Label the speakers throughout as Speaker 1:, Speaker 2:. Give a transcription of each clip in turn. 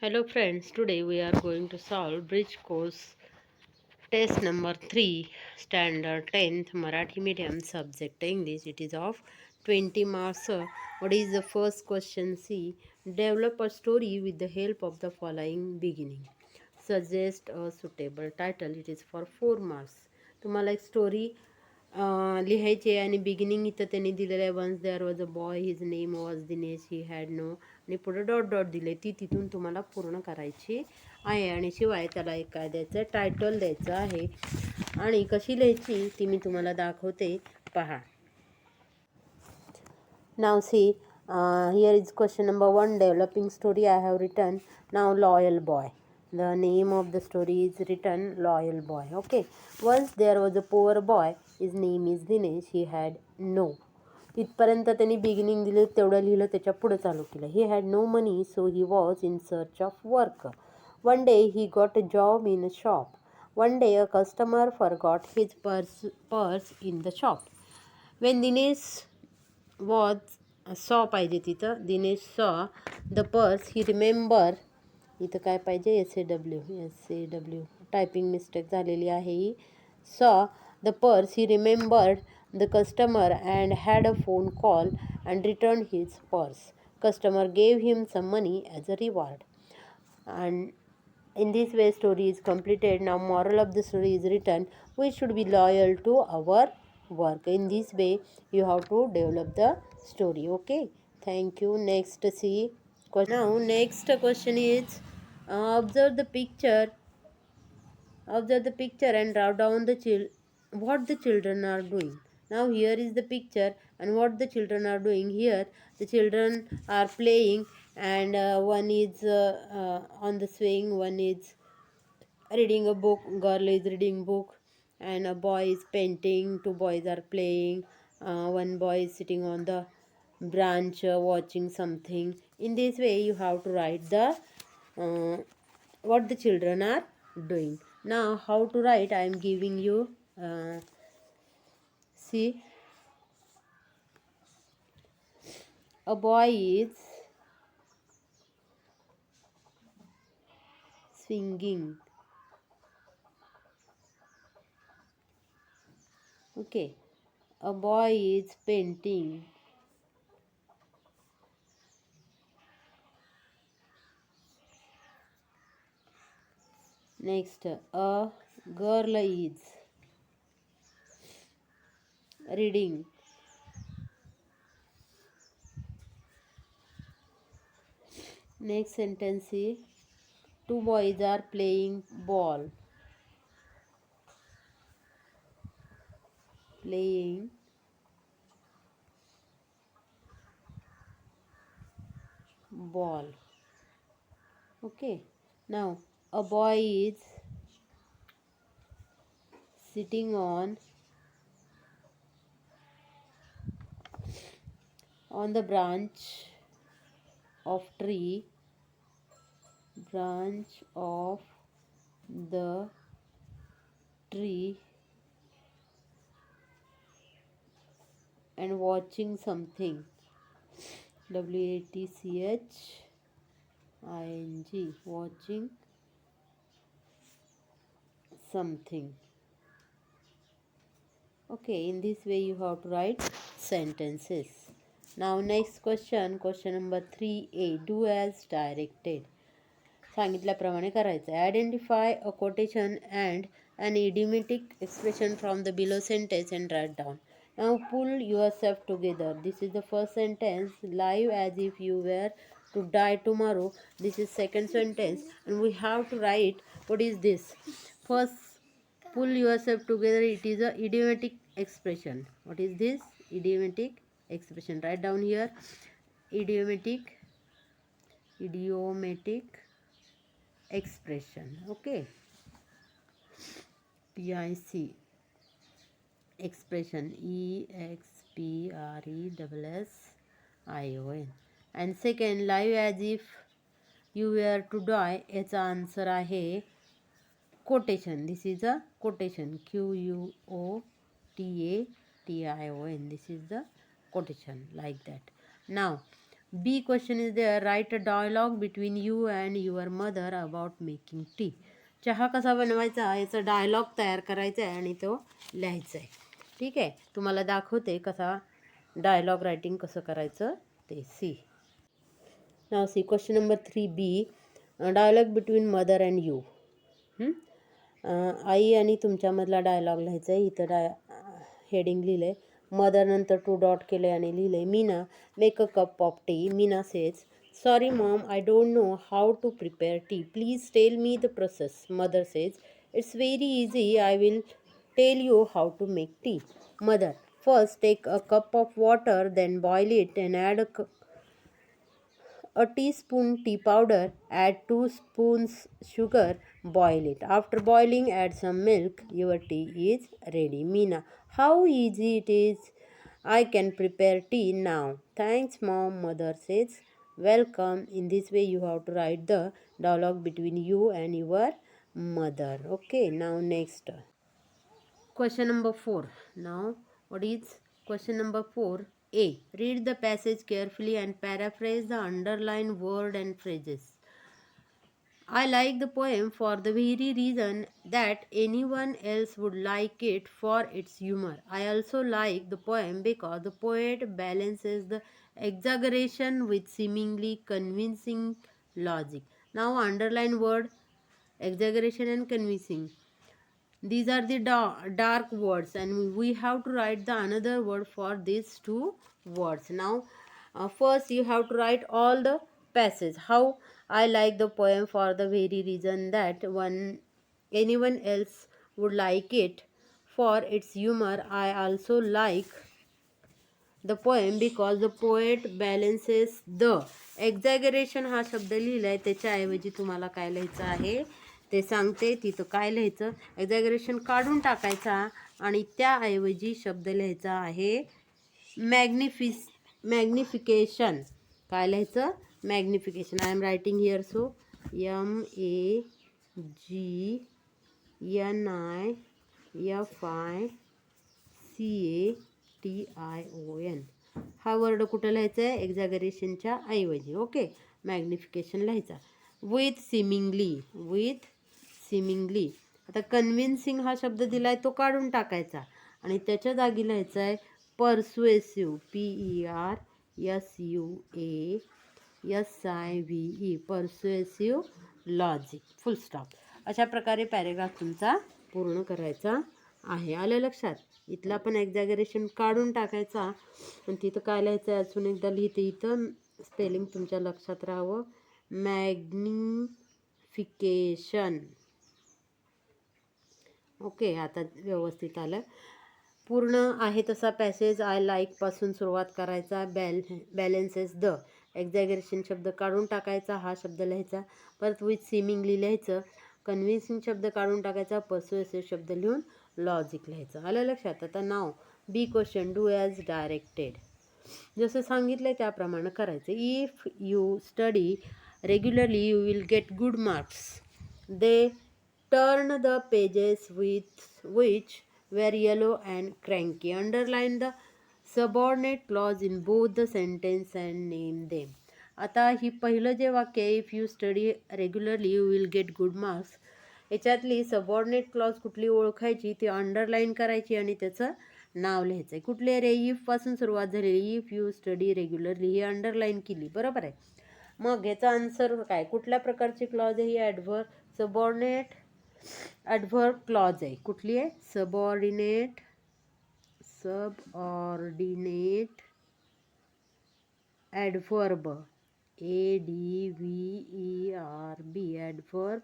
Speaker 1: Hello friends, today we are going to solve Bridge Course test number 3, standard 10th Marathi medium subject English. It is of 20 marks. What is the first question? C. Develop a story with the help of the following beginning. Suggest a suitable title. It is for 4 marks. तुम्हाला एक story लिहायची आहे आणि beginning इथं त्यांनी दिलेलं आहे. Once there was a boy, his name was Dinesh, he had no, आणि पुढे डॉट डॉट दिले. ती तिथून तुम्हाला पूर्ण करायची आहे आणि शिवाय त्याला एक काय द्यायचं, टायटल द्यायचं आहे. आणि कशी लिहायची ती मी तुम्हाला दाखवते, पहा. Now see, here is question number 1. Developing story I have written. Now loyal boy. The name of the story is written loyal boy. Okay. Once there was a poor boy. His name is Dinesh. He had no. इथपर्यंत त्यांनी beginning दिले, तेवढं लिहिलं, त्याच्या पुढे चालू केलं. He had no money, so he was in search of work. One day he got a job in a shop. One day a customer forgot his purse in the shop. When Dinesh was saw पाहिजे तिथं, Dinesh saw the purse, he remember, इथं काय पाहिजे, S A W typing mistake झालेली आहे ही. Saw the purse, he remembered the customer and had a phone call and return his purse. Customer gave him some money as a reward. And in this way story is completed. Now moral of the story is written. We should be loyal to our work. In this way you have to develop the story. Okay, thank you. Next, see question. Now next question is, observe the picture. Observe the picture and write down the what the children are doing. Now here is the picture and what the children are doing. Here the children are playing, and one is on the swing, one is reading a book, girl is reading book, and a boy is painting, two boys are playing, one boy is sitting on the branch watching something. In this way you have to write the what the children are doing. Now how to write, I am giving you, see, a boy is swinging. Okay, a boy is painting. Next, a girl is reading. Next sentence is, two boys are playing ball. Playing ball. Okay, now a boy is sitting on the branch of the tree and watching something. WATCHING, watching something. Okay, in this way you have to write sentences. Now next question, question number 3A. Do as directed. सांगितल्याप्रमाणे करायचं. Identify a quotation and an idiomatic expression from the below sentence and write down. Now pull yourself together. This is the first sentence. Live as if you were to die tomorrow. This is second sentence, and we have to write what is this. First, pull yourself together. It is a idiomatic expression. What is this? Idiomatic expression. Write down here. Idiomatic expression. Okay, PIC expression, EXPRESSION. And second, live as if you were to die. याचा answer आहे quotation. This is a quotation, QUOTATION. This is the quotation, like that. Now B question is there. Write a dialogue between you and your mother about making tea. चहा कसा बनवायचा याचा dialogue तयार करायचा आहे आणि तो लिहायचा आहे. ठीक आहे, तुम्हाला दाखवते कसा डायलॉग रायटिंग कसं करायचं ते. सी. नाव C question number 3B. Dialogue between mother and you. आई आणि तुमच्यामधला डायलॉग लिहायचा आहे. इथं हेडिंग लिहिलं आहे. मदर नंतर 2 डॉट केले आणि लिहिले Meena make a cup of tea. Meena says sorry mom I don't know how to prepare tea, please tell me the process. Mother says it's very easy, I will tell you how to make tea. Mother first take a cup of water, then boil it and add a teaspoon tea powder, add 2 spoons sugar, boil it. After boiling, add some milk. Your tea is ready. Meena, how easy it is. I can prepare tea now. Thanks mom, mother says. Welcome. In this way you have to write the dialogue between you and your mother. Okay, now next. Question number 4. Now, what is question number 4? A. Read the passage carefully and paraphrase the underlined word and phrases. I like the poem for the very reason that anyone else would like it for its humor. I also like the poem because the poet balances the exaggeration with seemingly convincing logic. Now, underline word exaggeration and convincing. These are the dark words and we have to write the another word for these two words. Now first you have to write all the passage. How I like the poem for the very reason that anyone else would like it for its humor. I also like the poem because the poet balances the exaggeration. हा शब्द लिहिलाय त्याच्याऐवजी तुम्हाला काय लिहायचं आहे ते सांगते. तिथं काय लिहायचं, एक्झॅगरेशन काढून टाकायचा आणि त्याऐवजी शब्द लिहायचा आहे मॅग्निफिकेशन. काय लिहायचं, magnification. I am writing here so MAGNIFICATION. हा वर्ड कुठं लिहायचा आहे, एक्झॅगरेशनच्या ऐवजी. ओके, मॅग्निफिकेशन लिहायचा. With seemingly. आता कन्व्हिन्सिंग हा शब्द दिलाय तो काढून टाकायचा आणि त्याच्या जागी लिहायचा आहे परसुएसिव्ह. PERSUASIVE. परसुएसिव्ह लॉजिक. Full stop. अशा प्रकारे पॅरेग्राफ तुमचा पूर्ण करायचा आहे. आलं लक्षात. इथला पण एक्झॅगरेशन काढून टाकायचा आणि तिथं काय लिहायचं आहे अजून एकदा लिहिते. इथं स्पेलिंग तुमच्या लक्षात राहावं. मॅग्निफिकेशन. ओके, आता व्यवस्थित आलं. पूर्ण आहे तसा पॅसेज आय लाईक पासून सुरुवात करायचा. बॅलन्सेस द एक्झॅगरेशन शब्द काढून टाकायचा, हा शब्द लिहायचा. परत विथ सिमिंगली लिहायचं. कन्व्हिन्सिंग शब्द काढून टाकायचा. परसुएसिव्ह शब्द लिहून लॉजिक लिहायचं. आलं लक्षात. आता नाव B question. Do as directed. जसं सांगितलं त्याप्रमाणे करायचं. If you study regularly you will get good marks. They turn the pages which were yellow and cranky. Underline the subordinate clause in both the sentence and name them. आता ही पहिलं जे वाक्य आहे, if you study regularly you will get good marks, याच्यातली subordinate clause कुठली ओळखायची, ती underline करायची आणि त्याचं नाव लिहायचं आहे. कुठले रे, इफपासून सुरुवात झालेली. If you study regularly he underline केली, बरोबर आहे. मग याचा आन्सर काय, कुठल्या प्रकारची क्लॉज आहे ही, सबऑर्डिनेट ॲडव्हर्ब क्लॉज आहे. कुठली आहे, subordinate adverb. ADVERB adverb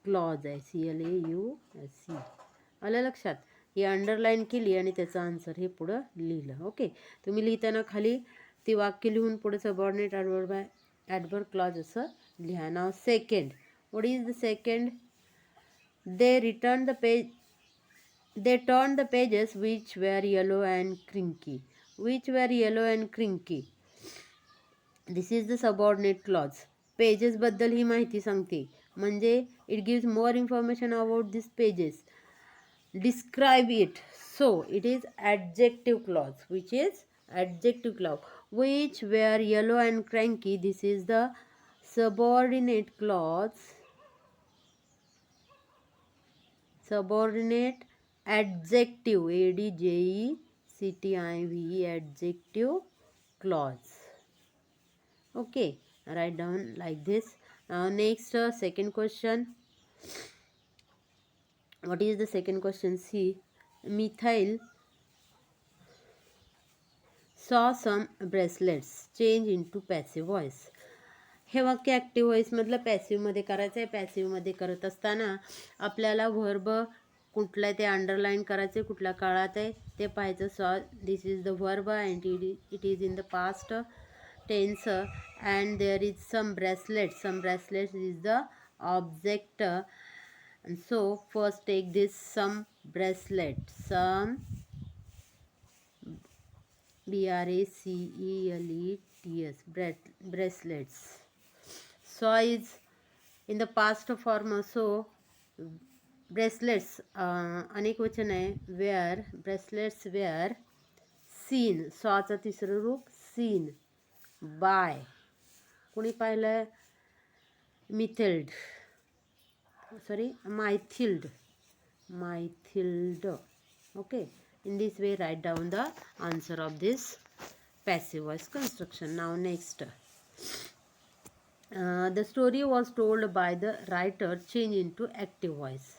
Speaker 1: clause आहे. CLAUSE. आलं लक्षात. ही अंडरलाईन केली आणि त्याचं आन्सर हे पुढं लिहिलं. ओके, तुम्ही लिहिताना खाली ती वाक्य लिहून पुढे सबऑर्डिनेट ॲडव्हर्ब क्लॉज असं लिहा. नाव second. What is the second? They turned the pages which were yellow and cranky. This is the subordinate clause. Pages बद्दल ही माहिती सांगते, म्हणजे it gives more information about these pages. Describe it. So it is adjective clause. Which is adjective clause. which were yellow and cranky. This is the subordinate clause. Subordinate adjective, adjective, adjective clause. Okay, write down like this. Now next, second question. What is the second question? See, Mikhail saw some bracelets change into passive voice. हे वाक्य active व्हॉईसमधलं पॅसिव्हमध्ये करायचं आहे. पॅसिव्हमध्ये करत असताना आपल्याला verb कुठला आहे ते underline करायचं आहे, कुठल्या काळात आहे ते पाहायचं. So this is the verb and it is in the past tense and there is some bracelets. Some bracelets is the object. And so first take this some bracelet, some bracelets, bracelets. So is in the past form. So bracelets अनेक वचन आहे. where bracelets were seen. सॉचं तिसरं रूप seen by. कोणी पाहिलं? मिथेल्ड, Mithilde. Okay, in this way write down the answer of this passive voice construction. Now next, the story was told by the writer change into active voice.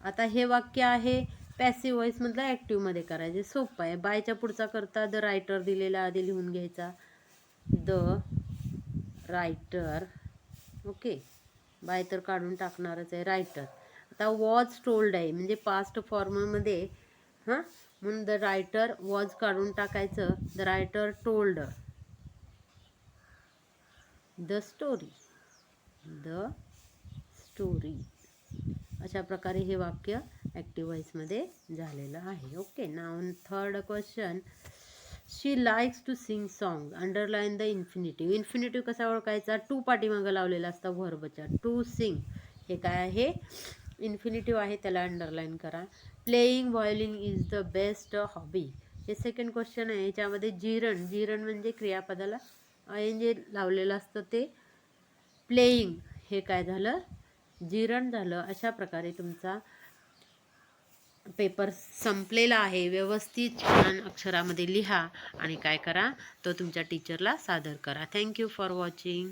Speaker 1: आता हे वाक्य आहे passive voice मधलं active मध्ये करायचे. सोपं आहे. बायच्या पुढचा करता द रायटर दिलेला आधी लिहून घ्यायचा. The writer. ओके, बाय तर काढून टाकणारच आहे. रायटर. आता वॉज टोल्ड आहे म्हणजे पास्ट फॉर्ममध्ये म्हणून द रायटर वॉज काढून टाकायचं. The writer told the story. अशा प्रकारे हे वाक्य ॲक्टिव्ह व्हॉइसमध्ये झालेलं आहे. Okay, now third question. She likes to sing song. Underline the infinitive. Infinitive कसा ओळखायचा? टू पाठीमागं लावलेला असता व्हर्बच्या. टू सिंग हे काय आहे? इन्फिनिटिव्ह आहे, त्याला अंडरलाईन करा. Playing violin is the best hobby. हे सेकंड क्वेश्चन आहे. याच्यामध्ये जिरण म्हणजे क्रियापदाला ING लावलेलं असतं ते प्लेईंग. हे काय झालं? जिरण झालं. अशा प्रकारे तुमचा पेपर संपलेला आहे. व्यवस्थित छान अक्षरामध्ये लिहा आणि काय करा, तो तुमच्या टीचरला सादर करा. Thank you for watching.